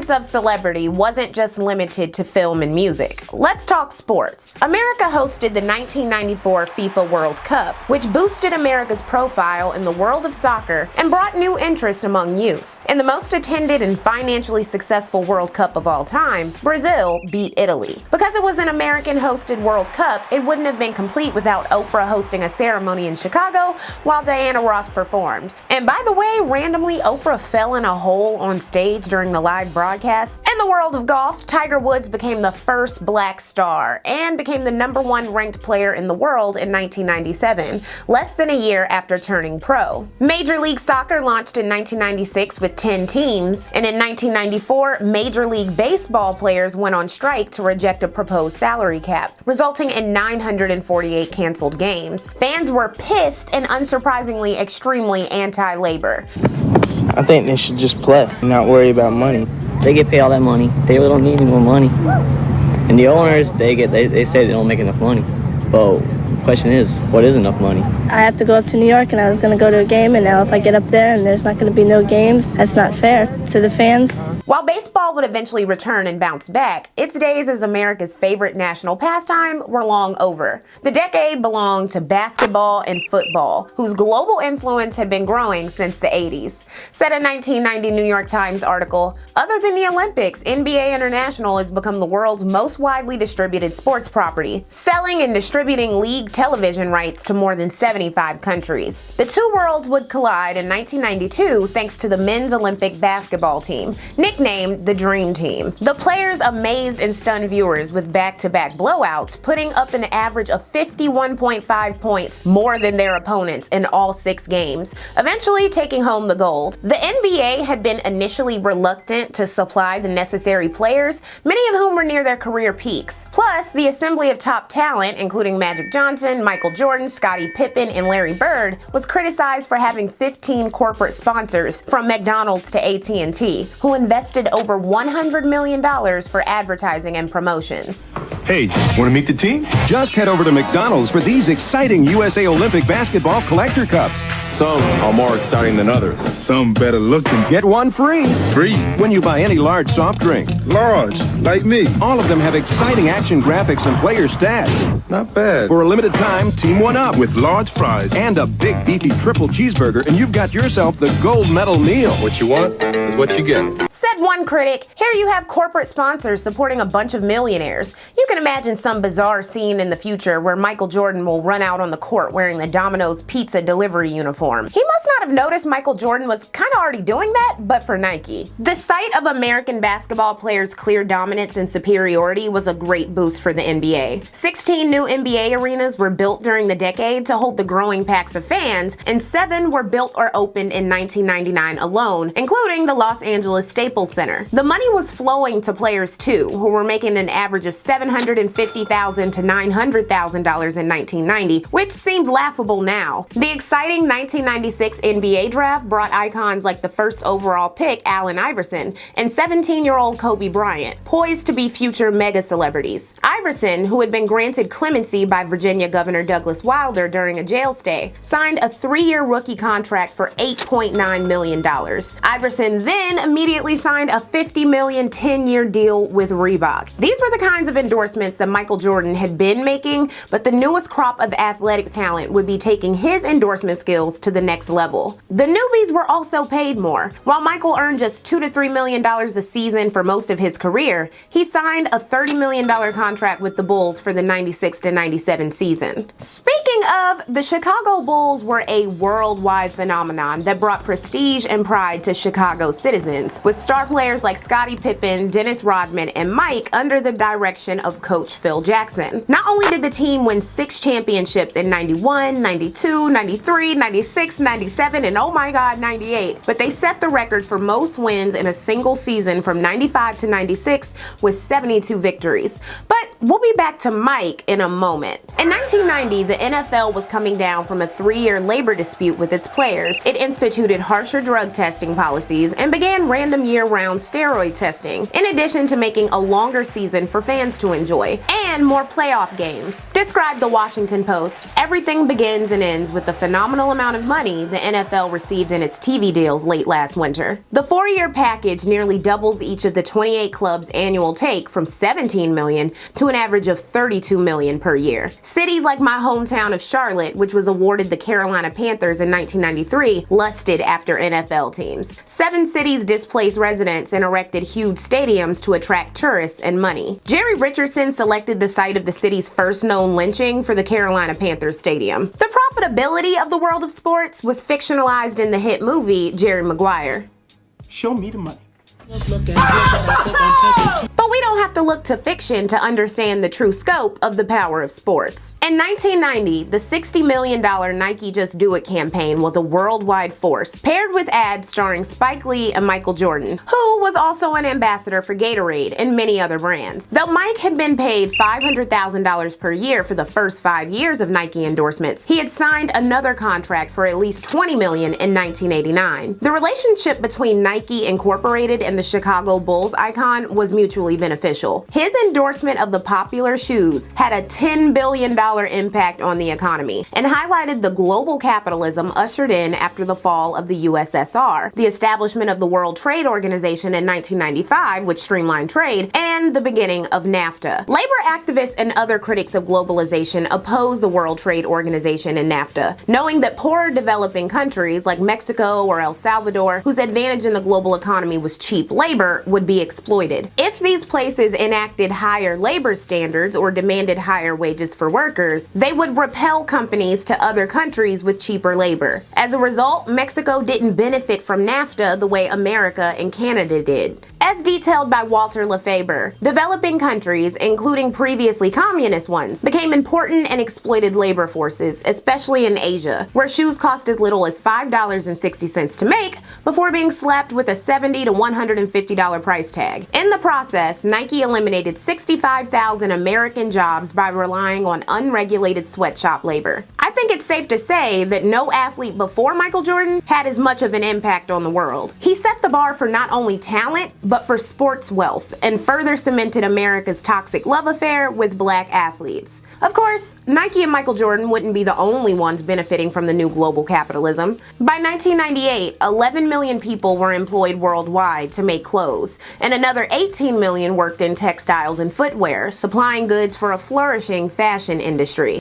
influence of celebrity wasn't just limited to film and music. Let's talk sports. America hosted the 1994 FIFA World Cup, which boosted America's profile in the world of soccer and brought new interest among youth. In the most attended and financially successful World Cup of all time, Brazil beat Italy. Because it was an American-hosted World Cup, it wouldn't have been complete without Oprah hosting a ceremony in Chicago while Diana Ross performed. And by the way, randomly, Oprah fell in a hole on stage during the live broadcast. In the world of golf, Tiger Woods became the first black star and became the #1 ranked player in the world in 1997, less than a year after turning pro. Major League Soccer launched in 1996 with 10 teams, and in 1994, Major League Baseball players went on strike to reject a proposed salary cap, resulting in 948 canceled games. Fans were pissed and unsurprisingly extremely anti-labor. I think they should just play, not worry about money. They get paid all that money. They really don't need any more money. And the owners, they say they don't make enough money. But the question is, what is enough money? I have to go up to New York, and I was going to go to a game, and now if I get up there and there's not going to be no games, that's not fair to the fans. While baseball would eventually return and bounce back, its days as America's favorite national pastime were long over. The decade belonged to basketball and football, whose global influence had been growing since the 80s. Said a 1990 New York Times article, other than the Olympics, NBA International has become the world's most widely distributed sports property, selling and distributing league television rights to more than 75 countries. The two worlds would collide in 1992 thanks to the men's Olympic basketball team, nicknamed the Dream Team. The players amazed and stunned viewers with back-to-back blowouts, putting up an average of 51.5 points more than their opponents in all 6 games, eventually taking home the gold. The NBA had been initially reluctant to supply the necessary players, many of whom were near their career peaks. Plus, the assembly of top talent, including Magic Johnson, Michael Jordan, Scottie Pippen, and Larry Byrd, was criticized for having 15 corporate sponsors, from McDonald's to AT&T, who invested over $100 million for advertising and promotions. Hey, want to meet the team? Just head over to McDonald's for these exciting USA Olympic basketball collector cups. Some are more exciting than others. Some better looking. Get one free. Free. When you buy any large soft drink. Large, like me. All of them have exciting action graphics and player stats. Not bad. For a limited time, team one up With large fries. and a big beefy triple cheeseburger, and you've got yourself the gold medal meal. What you want is what you get. Said one critic, here you have corporate sponsors supporting a bunch of millionaires. You can imagine some bizarre scene in the future where Michael Jordan will run out on the court wearing the Domino's pizza delivery uniform. He must not have noticed Michael Jordan was kind of already doing that, but for Nike. The sight of American basketball players' clear dominance and superiority was a great boost for the NBA. 16 new NBA arenas were built during the decade to hold the growing packs of fans, and 7 were built or opened in 1999 alone, including the Los Angeles Staples Center. The money was flowing to players too, who were making an average of $750,000 to $900,000 in 1990, which seems laughable now. The exciting 1996 NBA draft brought icons like the first overall pick, Allen Iverson, and 17-year-old Kobe Bryant, poised to be future mega celebrities. Iverson, who had been granted clemency by Virginia Governor Douglas Wilder during a jail stay, signed a 3-year rookie contract for $8.9 million. Iverson then immediately signed a $50 million 10-year deal with Reebok. These were the kinds of endorsements that Michael Jordan had been making, but the newest crop of athletic talent would be taking his endorsement skills to the next level. The newbies were also paid more. While Michael earned just $2 to $3 million a season for most of his career, he signed a $30 million contract with the Bulls for the 96 to 97 season. Speaking of, the Chicago Bulls were a worldwide phenomenon that brought prestige and pride to Chicago citizens, with star players like Scottie Pippen, Dennis Rodman, and Mike under the direction of coach Phil Jackson. Not only did the team win 6 championships in 91, 92, 93, 96, 97, and oh my god, 98, but they set the record for most wins in a single season from 95 to 96 with 72 victories. But We'll be back to Mike in a moment. In 1990, the NFL was coming down from a 3-year labor dispute with its players. It instituted harsher drug testing policies and began random year-round steroid testing, in addition to making a longer season for fans to enjoy, and more playoff games. Described the Washington Post, everything begins and ends with the phenomenal amount of money the NFL received in its TV deals late last winter. The 4-year package nearly doubles each of the 28 clubs' annual take from $17 million to an average of $32 million per year. Cities like my hometown of Charlotte, which was awarded the Carolina Panthers in 1993, lusted after NFL teams. 7 cities displaced residents and erected huge stadiums to attract tourists and money. Jerry Richardson selected the site of the city's first known lynching for the Carolina Panthers stadium. The profitability of the world of sports was fictionalized in the hit movie Jerry Maguire. Show me the money. But we don't have to look to fiction to understand the true scope of the power of sports. In 1990, the $60 million Nike Just Do It campaign was a worldwide force, paired with ads starring Spike Lee and Michael Jordan, who was also an ambassador for Gatorade and many other brands. Though Mike had been paid $500,000 per year for the first 5 years of Nike endorsements, he had signed another contract for at least $20 million in 1989. The relationship between Nike Incorporated and the Chicago Bulls icon was mutually beneficial. His endorsement of the popular shoes had a $10 billion impact on the economy and highlighted the global capitalism ushered in after the fall of the USSR, the establishment of the World Trade Organization in 1995, which streamlined trade, and the beginning of NAFTA. Labor activists and other critics of globalization opposed the World Trade Organization and NAFTA, knowing that poorer developing countries like Mexico or El Salvador, whose advantage in the global economy was cheap labor, would be exploited. If these places enacted higher labor standards or demanded higher wages for workers, they would repel companies to other countries with cheaper labor. As a result, Mexico didn't benefit from NAFTA the way America and Canada did. As detailed by Walter Lefebvre, developing countries, including previously communist ones, became important and exploited labor forces, especially in Asia, where shoes cost as little as $5.60 to make before being slapped with a $70 to $150 price tag. In the process, Nike eliminated 65,000 American jobs by relying on unregulated sweatshop labor. I think it's safe to say that no athlete before Michael Jordan had as much of an impact on the world. He set the bar for not only talent, but for sports wealth, and further cemented America's toxic love affair with black athletes. Of course, Nike and Michael Jordan wouldn't be the only ones benefiting from the new global capitalism. By 1998, 11 million people were employed worldwide to make clothes, and another 18 million worked in textiles and footwear, supplying goods for a flourishing fashion industry.